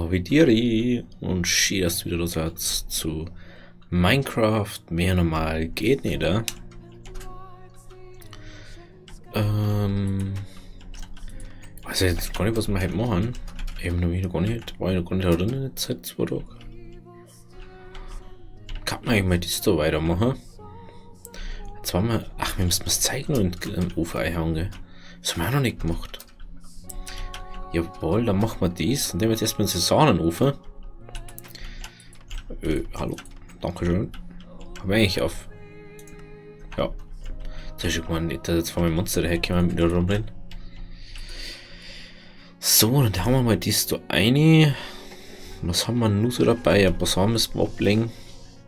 Havidiri und schön, dass du wieder da seid zu Minecraft. Mehr normal geht nicht, da. Ich weiß jetzt gar nicht, was wir heute machen. Eben noch wieder gar nicht. War ich noch gar nicht drin in der Zeit, 2 Tage. Kann man eigentlich mal das da weitermachen? Jetzt waren wir. Ach, wir müssen es zeigen und im Ufer einhängen. Das haben wir auch noch nicht gemacht. Jawohl, dann machen wir das. Und nehmen wir jetzt erstmal den Sahnenofen. Hallo. Dankeschön. Haben wir eigentlich auf. Ja. Das ist schon mal nicht, dass jetzt von meinem Monster daherkommen mit der rumrennen. So, dann haben wir mal das da eine. Was haben wir nur so dabei? Ein paar Sachen müssen wir ablegen.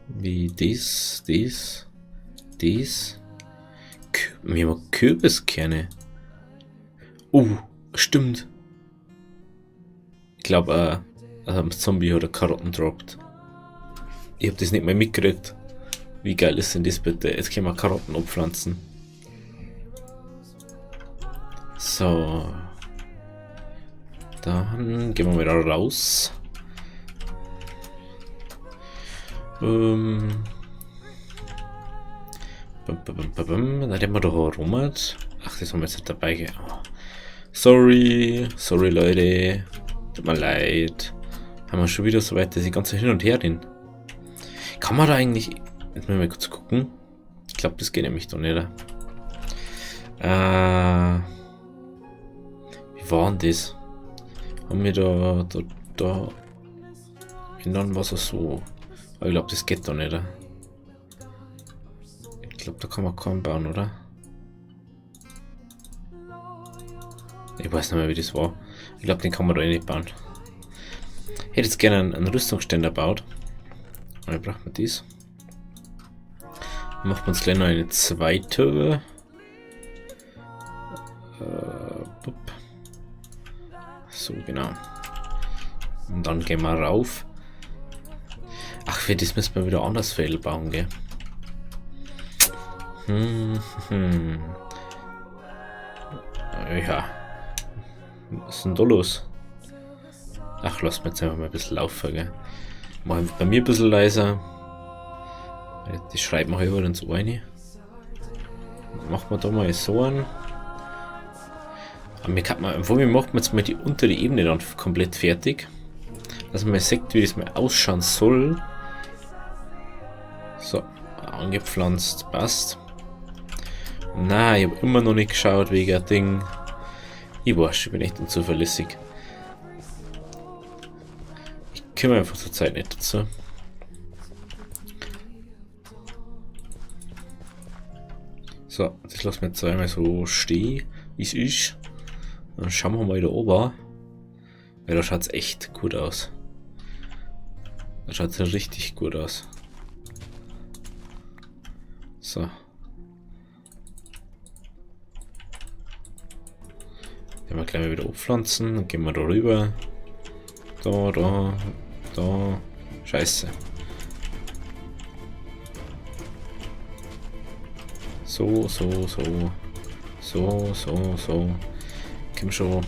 Wie das. Wir haben Kürbiskerne. Stimmt. Ich glaube, ein Zombie oder Karotten droppt. Ich habe das nicht mehr mitgekriegt. Wie geil ist denn das bitte? Jetzt können wir Karotten abpflanzen. So. Dann gehen wir wieder raus. Dann haben wir doch rum. Ach, das haben wir jetzt nicht dabei. Oh. Sorry Leute. Tut mir leid. Haben wir schon wieder so weit, dass ich ganz hin und her bin. Kann man da eigentlich. Jetzt mal kurz gucken. Ich glaube, das geht nämlich doch nicht. Wie war denn das? Haben wir da. Und dann war es so. Aber ich glaube, das geht doch nicht. Ich glaube, da kann man kaum bauen, oder? Ich weiß nicht mehr, wie das war. Ich glaube, den kann man da nicht bauen. Ich hätte jetzt gerne einen Rüstungsständer baut. Dann braucht man das. Dann macht man uns gleich noch eine zweite. So, genau. Und dann gehen wir rauf. Ach, für das müssen wir wieder anders Feld bauen, gell? Ja. Was ist denn da los? Ach, lass mir jetzt einfach mal ein bisschen laufen, gell? Machen wir bei mir ein bisschen leiser. Das schreibt man über ins Ohr rein. Machen wir da mal so an. Vor mir macht man jetzt mal die untere Ebene dann komplett fertig. Dass man mal sieht, wie das mal ausschauen soll. So, angepflanzt, passt. Na, ich habe immer noch nicht geschaut wegen der Ding. Ich bin echt unzuverlässig. Ich kümmere einfach zur Zeit nicht dazu. So, das lassen wir jetzt einmal so stehen, wie es ist. Dann schauen wir mal da oben. Weil da schaut es echt gut aus. Da schaut es richtig gut aus. So. Den wir gleich mal wieder abpflanzen. Dann gehen wir da rüber. Da. Scheiße. So. Komm schon.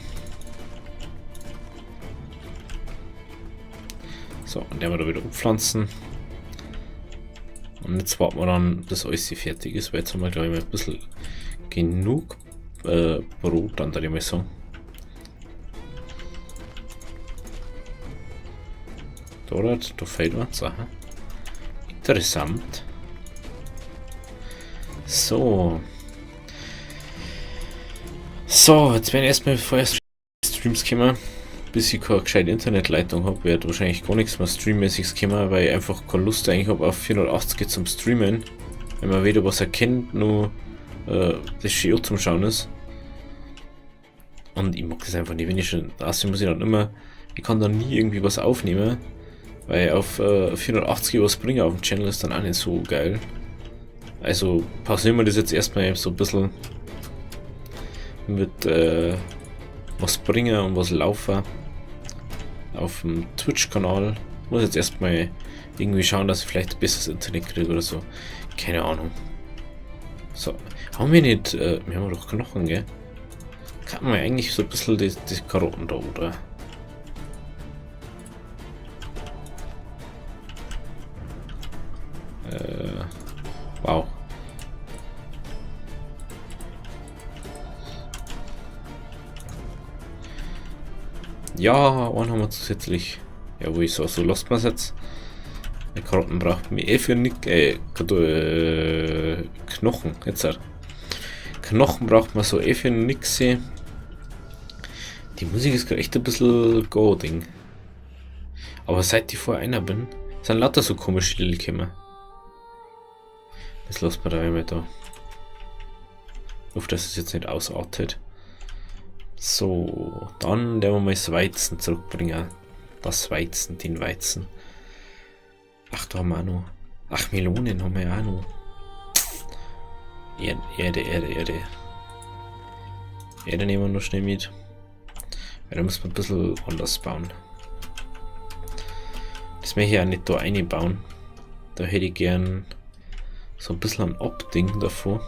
So, und den wir da wieder abpflanzen. Und jetzt warten wir dann, bis alles fertig ist, weil jetzt haben wir, glaube ich, mal ein bisschen genug Brot, dann da mal so. Da fehlt mir Sachen. Interessant. So, jetzt werden erstmal vorher Streams kommen, bis ich keine gescheite Internetleitung habe, wird wahrscheinlich gar nichts mehr streammäßiges kommen, weil ich einfach keine Lust eigentlich habe auf 480 zum Streamen. Wenn man weder was erkennt, nur das schön zum Schauen ist. Und ich mag das einfach nicht, wenn ich schon aussehen muss ich dann immer, ich kann dann nie irgendwie was aufnehmen, weil auf 480 was bringen auf dem Channel ist dann auch nicht so geil. Also pausieren wir das jetzt erstmal so ein bisschen mit was bringen und was laufen auf dem Twitch-Kanal. Muss jetzt erstmal irgendwie schauen, dass ich vielleicht ein besseres Internet kriege oder so. Keine Ahnung. So, haben wir nicht, wir haben doch Knochen, gell? Kann man eigentlich so ein bisschen die Karotten da, oder? Ja, einen haben wir zusätzlich. Ja, wo ich so lasst man es jetzt. Die Karotten braucht mir für nichts. Knochen, jetzt halt. Knochen braucht man so für nix. Die Musik ist gerade echt ein bisschen Go-Ding. Aber seit ich vor einer bin, sind lauter so komische Lieder gekommen. Das lässt man da einmal da. Ich hoffe, dass es jetzt nicht ausartet. So, dann werden wir mal das Weizen zurückbringen. Das Weizen, den Weizen. Ach, da haben wir auch noch. Ach, Melonen haben wir ja auch noch. Erde. Erde nehmen wir noch schnell mit. Weil da muss man ein bisschen anders bauen. Das möchte ich auch nicht da einbauen. Da hätte ich gern so ein bisschen ein Abding davor.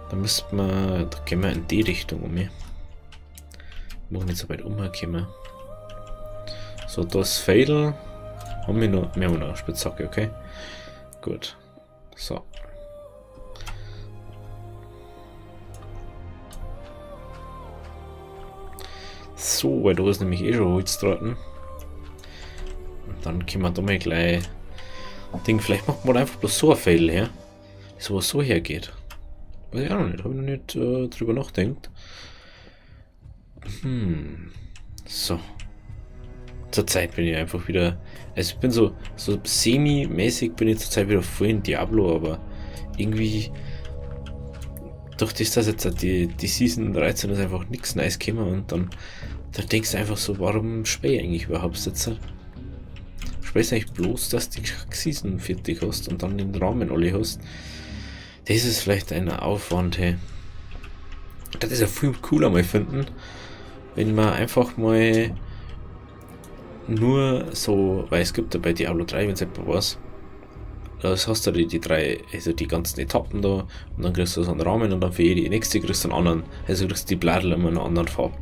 Da müsste man, da gehen wir in die Richtung um. Wir machen nicht so weit umkommen. So, das Fadel haben wir noch eine Spitzhacke, okay? Gut. So. So, weil da ist nämlich eh schon Holz dran. Und dann können wir da mal gleich Ding, vielleicht macht man einfach bloß so ein Fadel her. Das was so hergeht. Weiß ich auch noch nicht, habe ich noch nicht drüber nachgedacht. So. Zurzeit bin ich einfach wieder. Also ich bin so semi-mäßig bin ich zurzeit wieder voll in Diablo, aber irgendwie. Durch das, dass jetzt die Season 13 ist einfach nichts Neues gekommen und dann denkst du einfach so, warum spiele ich eigentlich überhaupt jetzt? Spielst eigentlich bloß, dass du die Season fertig hast und dann den Rahmen alle hast. Das ist vielleicht ein Aufwand, hey. Das ist ja viel cooler mal finden, wenn man einfach mal nur so, weil es gibt ja bei Diablo 3, wenn es etwa was, das hast du die drei, also die ganzen Etappen da und dann kriegst du so einen Rahmen und dann für jede nächste kriegst du einen anderen, also kriegst du die Bladel immer in einer anderen Farbe.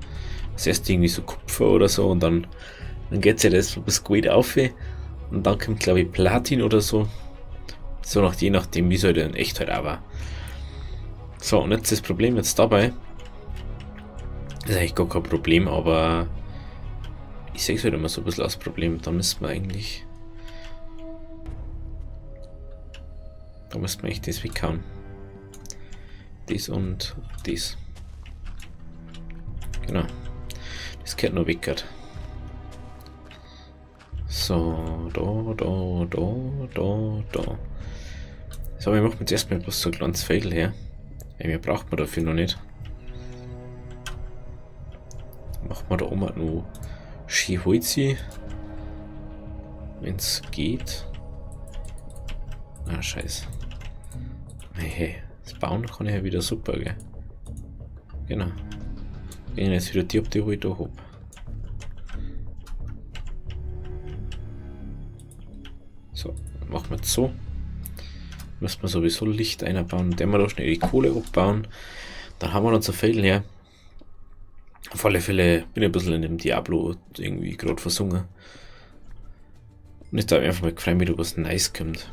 Das erst irgendwie so Kupfer oder so und dann geht ja das bis gut auf und dann kommt glaube ich Platin oder so. So je nachdem wie es halt in echt halt auch war. So, und jetzt das Problem jetzt dabei, ist eigentlich gar kein Problem, aber ich sehe es halt immer so ein bisschen als Problem. Da müsste man eigentlich das weghauen. Das und das. Genau. Das gehört noch weg. So, da. So, wir machen jetzt erstmal bloß so ein kleines Fadel her. Mehr braucht man dafür noch nicht. Machen wir da oben noch schön Holzi. Wenn es geht. Ah, scheiße. Hey, das Bauen kann ich ja wieder super, gell? Genau. Gehen jetzt wieder die, ob die Holz da hab. So, machen wir jetzt so. Müssen wir sowieso Licht einbauen, dann wir da schnell die Kohle abbauen. Dann haben wir uns ein Fadel her. Auf alle Fälle bin ich ein bisschen in dem Diablo irgendwie gerade versungen. Und ich darf einfach mal gefreut, wie da was Nice kommt.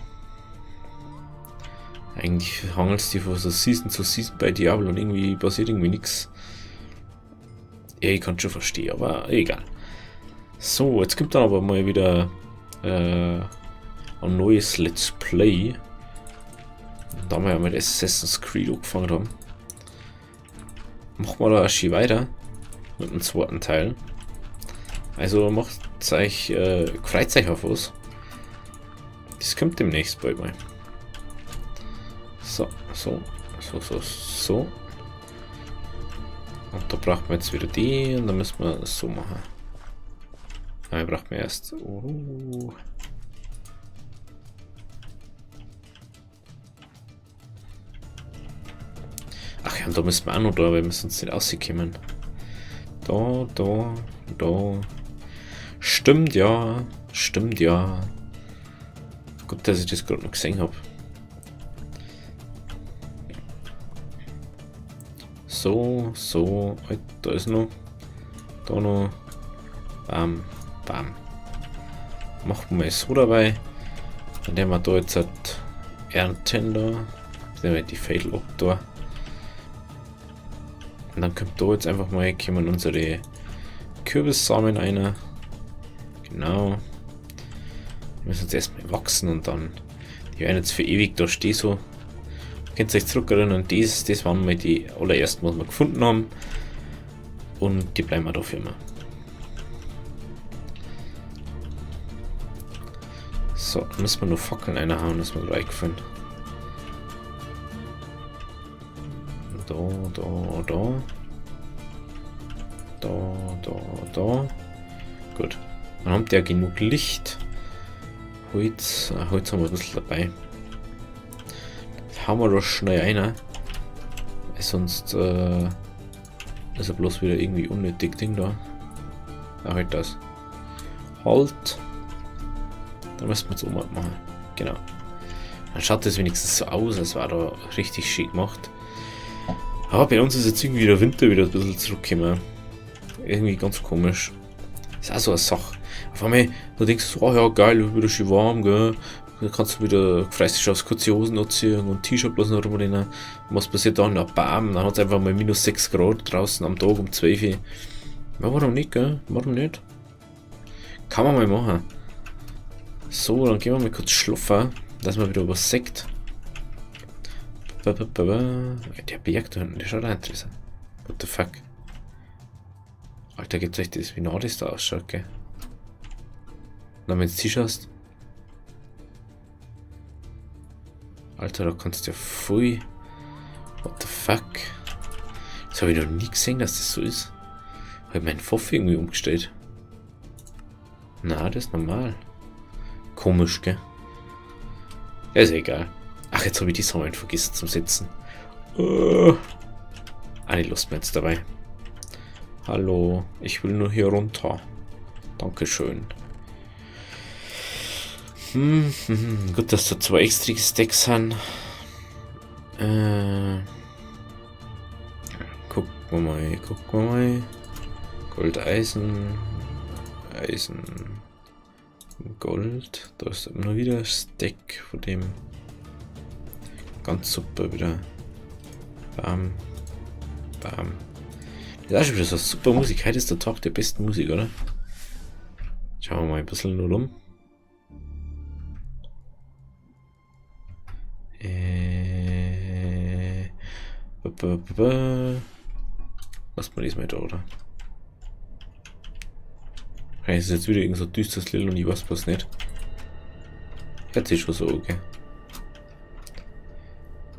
Eigentlich hangelst du von so Season zu Season bei Diablo und irgendwie passiert irgendwie nichts. Ja, ich kann schon verstehen, aber egal. So, jetzt kommt dann aber mal wieder ein neues Let's Play. Da wir ja mit Assassin's Creed angefangen haben, machen wir da schon weiter mit dem zweiten Teil. Also macht euch, freut euch auf was. Das kommt demnächst bald mal. So. Und da braucht man jetzt wieder die und dann müssen wir das so machen. Da braucht man erst. Ach ja, und da müssen wir auch noch da, weil wir sonst nicht rauskommen. Da. Stimmt ja. Gut, dass ich das gerade noch gesehen habe. So. Halt, da ist noch. Da noch. Bam. Machen wir mal so dabei. Dann nehmen wir da jetzt halt ernten da. Dann nehmen wir die Fadel ab da. Und dann kommt da jetzt einfach mal, kommen unsere Kürbissamen einer. Genau. Die müssen jetzt erstmal wachsen und dann. Die werden jetzt für ewig da stehen so. Könnt ihr euch zurückerinnern, das waren mal die allerersten, was wir gefunden haben. Und die bleiben wir dafür immer. So, dann müssen wir nur Fackeln reinhauen, das ist mir gerade eingefallen. Da. Gut. Dann haben die ja genug Licht. Holz haben wir ein bisschen dabei. Das haben wir doch schnell einer. Sonst ist er bloß wieder irgendwie unnötig Ding da. Ja, halt das. Halt. Da müssen wir jetzt oben machen. Genau. Dann schaut das wenigstens so aus, als war da richtig schick gemacht. Aber bei uns ist jetzt irgendwie der Winter wieder ein bisschen zurückgekommen. Irgendwie ganz komisch. Ist auch so eine Sache. Auf einmal, du denkst so, oh ja geil, wieder schön warm, gell. Dann kannst du wieder freust aufs kurze Hosen anziehen und T-Shirt bloß noch rumrennen. Und was passiert dann? Na bam, dann hat es einfach mal minus 6 Grad draußen am Tag um 12 Uhr. Ja, warum nicht, gell? Warum nicht? Kann man mal machen. So, dann gehen wir mal kurz schlafen, dass man wieder was sagt. Der Berg da hinten, der schaut auch interessant. What the fuck? Alter, gibt's euch das, wie nah das da ausschaut, gell? Und wenn du jetzt zuschaust. Alter, da kannst du ja voll. What the fuck? Das habe ich noch nie gesehen, dass das so ist. Habe ich meinen Pfaff irgendwie umgestellt. Na, das ist normal. Komisch, gell? Ja, ist egal. Ach, jetzt habe ich die Samen vergessen zum Setzen. Eine Lust mehr jetzt dabei. Hallo, ich will nur hier runter. Dankeschön. Gut, dass da 2 extra Stacks sind. Gucken wir mal. Gold, Eisen. Gold. Da ist immer wieder ein Stack von dem. Ganz super wieder. Bam. Das ist auch schon wieder so super Musik. Heute ist der Tag der besten Musik, oder? Schauen wir mal ein bisschen nur rum. Lass mal das mal da, oder? Es ist jetzt wieder irgend so düsteres Lill und ich weiß was nicht. Jetzt ist schon so, okay.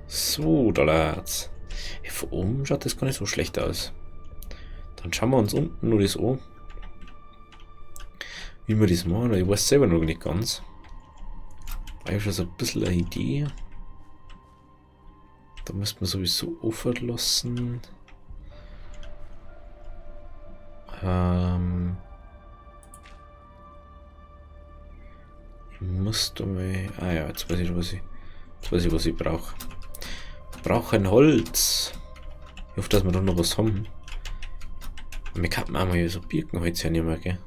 So, da lad's. Ja, von oben schaut das gar nicht so schlecht aus. Dann schauen wir uns unten nur das an. Wie wir das machen, ich weiß selber noch nicht ganz. Ich habe schon so ein bisschen eine Idee. Da müsste man sowieso offen lassen. Ich muss da mal. Ah ja, jetzt weiß ich, was ich brauche. Ich brauche ein Holz. Ich hoffe, dass wir da noch was haben. Wir kann auch mal so Birkenholz hernehmen, gell?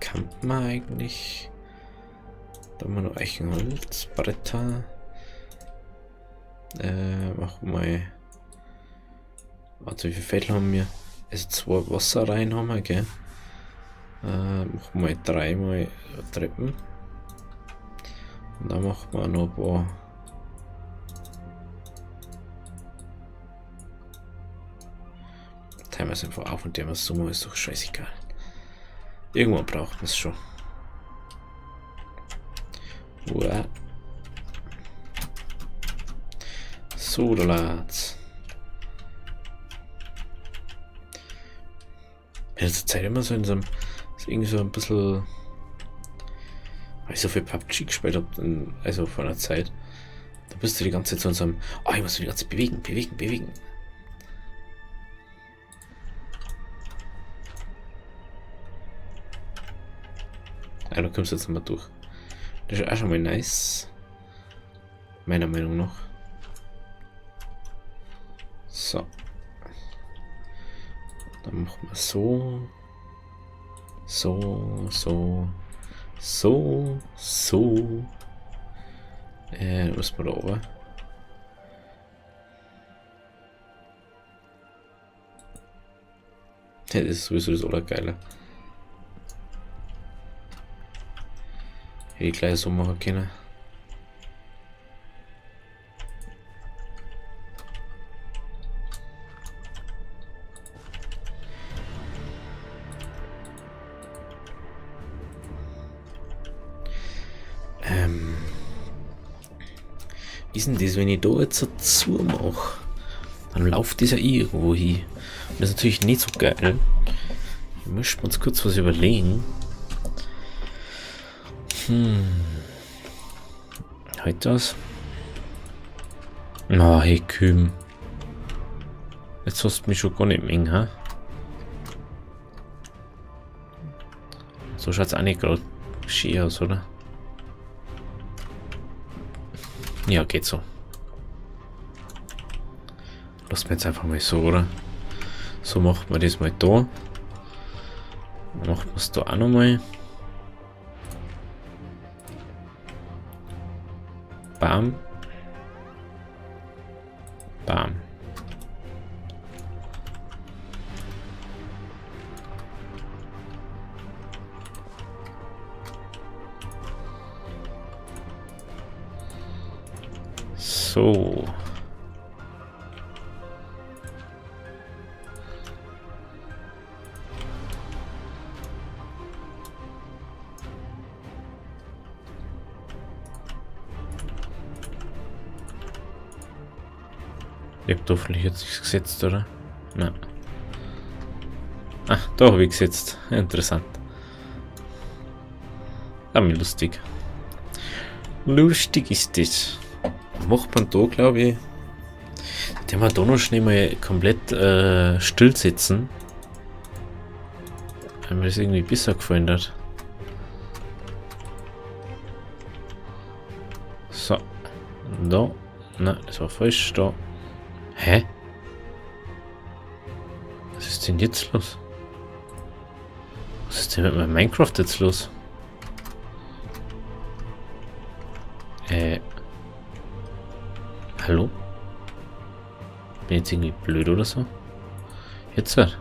Kann man eigentlich. Da haben wir noch Eichenholz, Bretter. Machen wir mal. Warte, wie viel Feld haben wir? Also 2 Wasser rein haben wir, gell? Machen wir mal 3 mal Treppen. Und dann machen wir noch ein paar. Teilen wir es einfach auf und der wir so, ist doch scheißegal. Irgendwann braucht man es schon. Uah. So, da lad's. In letzter Zeit immer so in so einem. Ist irgendwie so ein bisschen. Weil ich so viel PUBG gespielt habe, also vor einer Zeit. Da bist du die ganze Zeit so in so einem. Oh, ich muss mich die ganze Zeit bewegen. Ja, da kommst du jetzt nochmal durch. Das ist auch schon mal nice. Meiner Meinung nach. So. Dann machen wir so. So. Dann müssen wir da oben. Das ist sowieso das Allergeile. Hätte ich gleich so machen können. Wie ist denn das, wenn ich da jetzt so zumache? Dann läuft dieser irgendwo hin. Und das ist natürlich nicht so geil. Ich möchte mir uns kurz was überlegen. Halt das? Na, hey Kühm. Jetzt hast du mich schon gar nicht mehr, ha? So schaut es auch nicht gerade schön aus, oder? Ja, geht so. Lassen wir jetzt einfach mal so, oder? So macht man das mal da. Dann macht man es da auch nochmal. Bam. Bam. So. Ich hab da vielleicht jetzt nichts gesetzt, oder? Nein. Ah, da habe ich gesetzt. Interessant. Aber lustig. Lustig ist das. Macht man da, glaube ich. Den wir da noch schnell mal komplett still sitzen. Weil mir das irgendwie besser gefallen hat. So. Da. Nein, das war falsch. Da. Hä? Was ist denn jetzt los? Was ist denn mit meinem Minecraft jetzt los? Hallo? Bin ich jetzt irgendwie blöd oder so? Jetzt halt.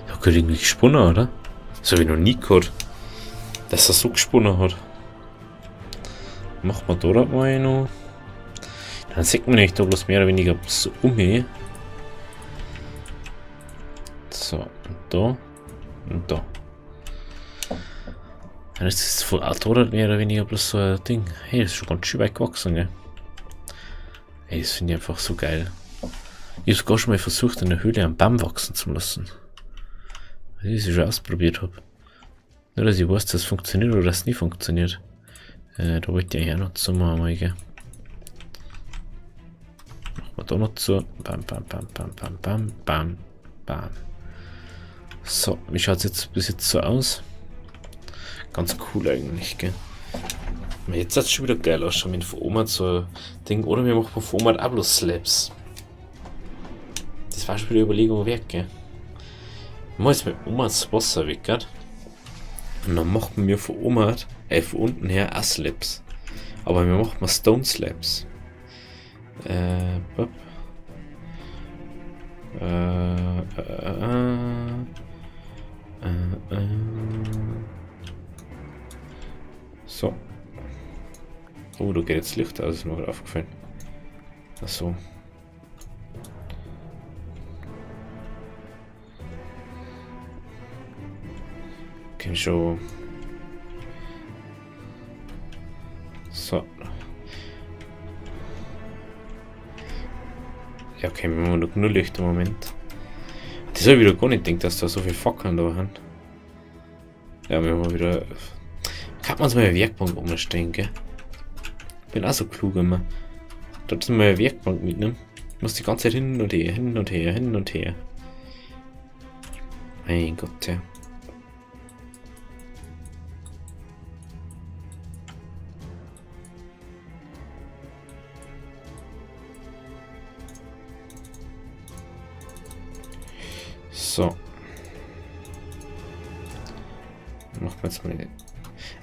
Ich hab gerade irgendwie gesponnen, oder? Das habe ich noch nie gehört. Dass er so gesponnen hat. Machen wir da mal noch. Dann sieht man nicht da bloß mehr oder weniger so umhe. So, und da. Und da. Dann ist das von Auto mehr oder weniger bloß so ein Ding. Hey, das ist schon ganz schön weit gewachsen, gell? Ey, das finde ich einfach so geil. Ich habe sogar schon mal versucht, in der Höhle einen Baum wachsen zu lassen. Weil ich es schon ausprobiert habe. Nur, dass ich weiß, dass es funktioniert oder dass es nie funktioniert. Da wollte ich eigentlich auch noch zu machen, gell? Machen wir da noch zu. Bam, bam, bam, bam, bam, bam, bam, bam. So, wie schaut es jetzt bis jetzt so aus? Ganz cool eigentlich, gell? Jetzt hat es schon wieder geil aus, schon mit Format so ein Ding. Oder wir machen von Format auch bloß Slabs. Das war schon wieder Überlegung wert, gell? Ich mache jetzt mit Oma das Wasser weg, gell? Und dann machen wir von Omat, von unten her auch Slabs. Aber wir machen mal Stone Slabs. So. Oh, da geht jetzt Licht aus, ist mir gerade aufgefallen. Achso. Okay, schon. So. Ja, okay, wir haben noch nur Licht im Moment. Das habe ich wieder gar nicht gedacht, dass da so viel Fackeln da haben. Ja, wir haben wieder. Kann man uns mal eine Werkbank umstellen, gell? Ich bin auch so klug immer. Dort sind wir eine Werkbank mitnehmen. Ich muss die ganze Zeit hin und her, hin und her, hin und her. Mein Gott, ja. So. Machen wir jetzt mal.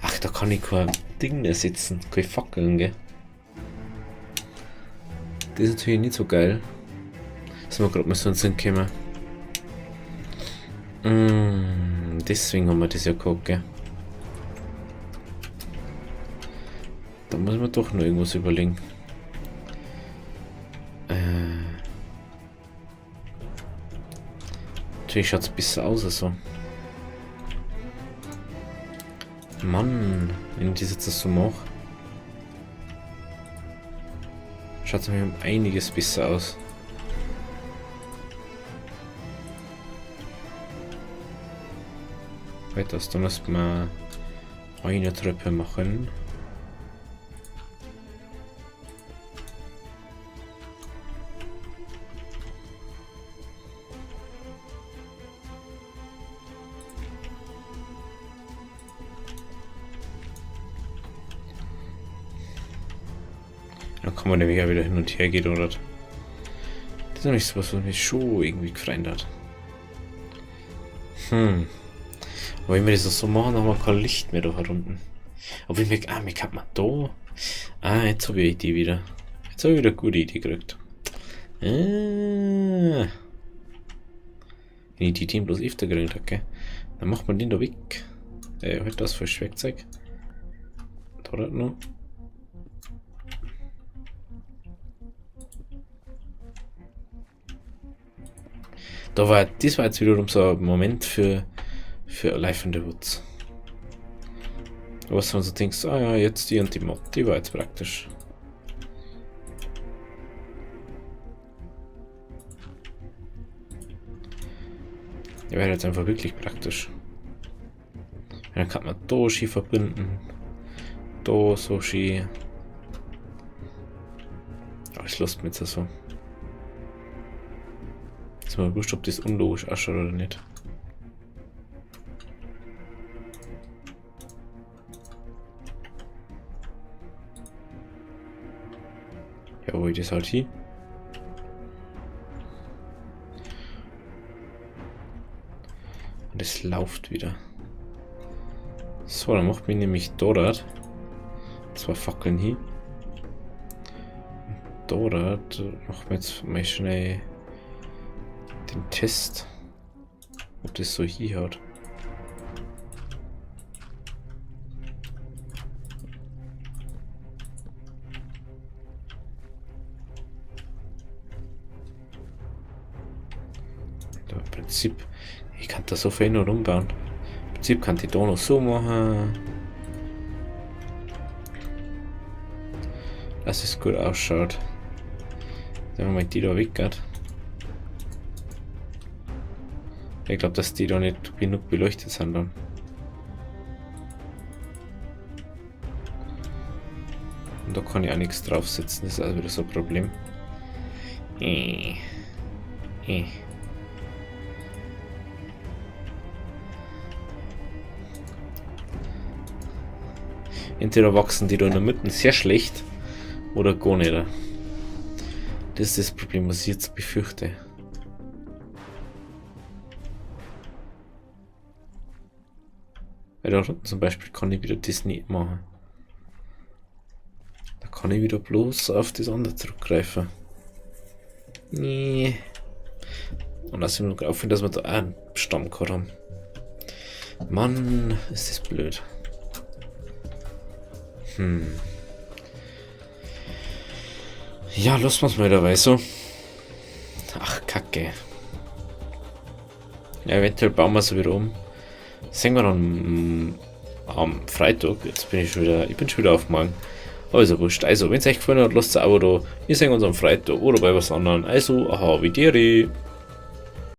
Ach, da kann ich kein Ding mehr sitzen. Keine Fackeln, gell? Das ist natürlich nicht so geil. Dass wir gerade mal so einen Sinn kommen. Deswegen haben wir das ja gehabt, gell? Da muss man doch noch irgendwas überlegen. Natürlich schaut es besser aus, also. Mann, wenn ich das jetzt so mache, schaut es mir um einiges besser aus. Weiter, da müssen wir eine Treppe machen. Dann kann man nämlich ja wieder hin und her gehen, oder? Das ist nämlich sowas, was mich schon irgendwie gefreut hat. Aber wenn wir das so machen, haben wir kein Licht mehr da unten. Aber ich merke, wie kann man da? Jetzt habe ich eine Idee wieder. Jetzt habe ich wieder eine gute Idee gekriegt. Wenn ich die Ideen bloß öfter gekriegt habe, gell? Dann macht man den da weg. Halt das für Werkzeug. Da noch. Das war jetzt wiederum so ein Moment für Life in the Woods. Was man so denkst, ja, jetzt die und die Mod, die war jetzt praktisch. Die wäre jetzt einfach wirklich praktisch. Dann kann man da Ski verbinden. Da so Ski. Aber ich lust mir jetzt so. Ist mal wurscht, ob das unlogisch ausschaut oder nicht. Ja, wo ich das halt hier. Und es läuft wieder. So, dann macht mir nämlich dort 2 Fackeln hier. Dort machen wir jetzt mal schnell den Test, ob das so hier hat. Da im Prinzip, ich kann das so viel noch umbauen. Im Prinzip kann ich da noch so machen, dass es gut ausschaut. Wenn man die da weggeht. Ich glaube, dass die da nicht genug beleuchtet sind dann. Und da kann ich auch nichts draufsetzen, das ist also wieder so ein Problem. Entweder wachsen die da in der Mitte sehr schlecht oder gar nicht. Das ist das Problem, was ich jetzt befürchte. Weil da unten zum Beispiel kann ich wieder das nicht machen. Da kann ich wieder bloß auf das andere zurückgreifen. Nee. Und da sind wir noch auf, dass wir da auch einen Stamm gehabt haben. Mann, ist das blöd. Ja, lassen wir es mal dabei so. Ach, Kacke. Ja, eventuell bauen wir es wieder um. Sehen wir dann am Freitag. Jetzt bin ich schon wieder auf morgen. Also wurscht. Also, wenn es euch gefallen hat, lasst ein Abo da. Wir sehen uns am Freitag oder bei was anderem. Also, aha, wie dir.